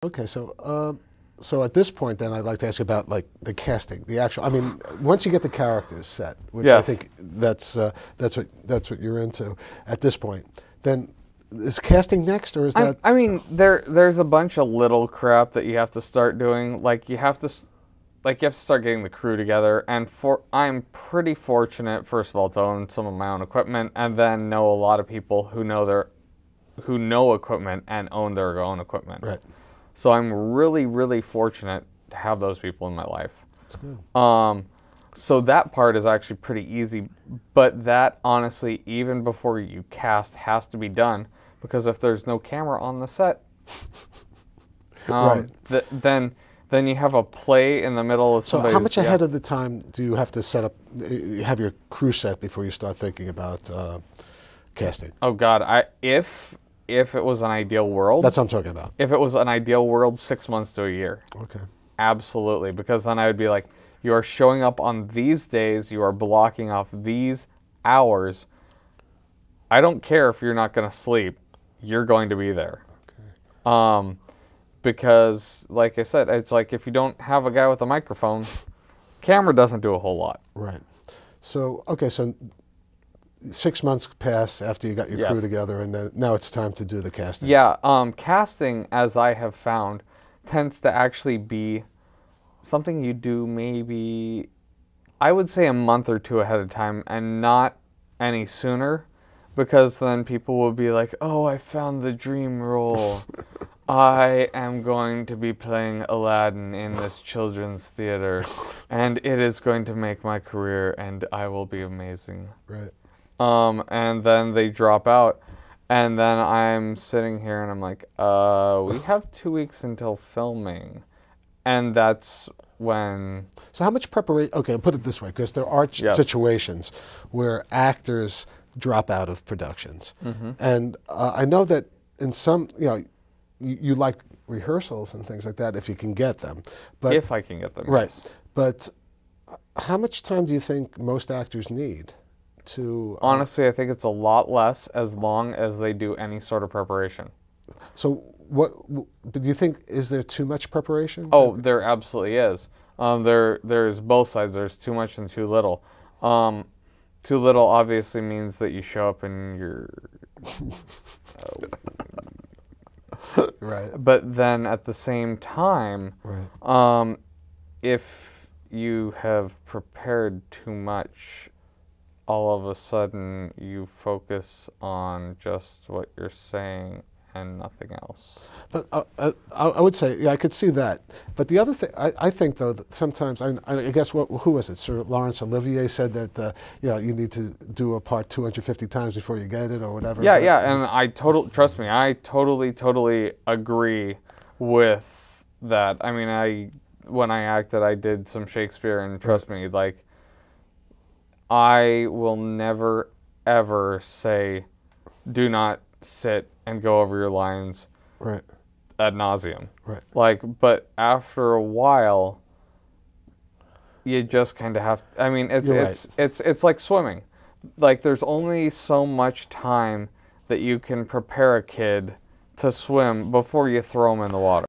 Okay, so at this point, then I'd like to ask you about like the casting, the actual. I mean, once you get the characters set, which Yes. I think that's what you're into at this point. Then is casting next, or is that? I mean, there's a bunch of little crap that you have to start doing. Like you have to start getting the crew together. And I'm pretty fortunate, first of all, to own some of my own equipment, and then know a lot of people who know equipment and own their own equipment. Right. So I'm really, really fortunate to have those people in my life. That's good. So that part is actually pretty easy, but that honestly, even before you cast, has to be done, because if there's no camera on the set, Right. then you have a play in the middle of somebody's... So how much ahead of the time do you have to set up, have your crew set before you start thinking about casting? Oh God, if it was an ideal world... That's what I'm talking about. If it was an ideal world, 6 months to a year. Okay. Absolutely, because then I would be like, you are showing up on these days, you are blocking off these hours. I don't care if you're not going to sleep, you're going to be there. Okay. Because, like I said, it's like if you don't have a guy with a microphone, camera doesn't do a whole lot. Right. So, okay, so 6 months pass after you got your crew together, and then now it's time to do the casting. Yeah, casting, as I have found, tends to actually be something you do maybe, I would say, a month or two ahead of time, and not any sooner, because then people will be like, oh, I found the dream role. I am going to be playing Aladdin in this children's theater, and it is going to make my career, and I will be amazing. Right. And then they drop out, and then I'm sitting here and I'm like, we have 2 weeks until filming. And that's when... So how much preparation... Okay, I'll put it this way, because there are situations where actors drop out of productions. Mm-hmm. And I know that in some, you like rehearsals and things like that if you can get them. But, if I can get them, right. Yes. But how much time do you think most actors need to... Honestly, I think it's a lot less as long as they do any sort of preparation. So do you think, is there too much preparation? Oh, there absolutely is. There's both sides. There's too much and too little. Too little obviously means that you show up and you're... Right. But then at the same time, right. If you have prepared too much, all of a sudden you focus on just what you're saying and nothing else. But I would say, yeah, I could see that. But the other thing, I think, though, that sometimes, I guess, who was it? Sir Laurence Olivier said that, you need to do a part 250 times before you get it or whatever. Yeah, yeah, and trust me, I totally agree with that. I mean, when I acted, I did some Shakespeare, and trust me, like, I will never, ever say, do not sit and go over your lines ad nauseum. Right. Like, but after a while, you just kind of have. I mean, it's like swimming. Like, there's only so much time that you can prepare a kid to swim before you throw them in the water.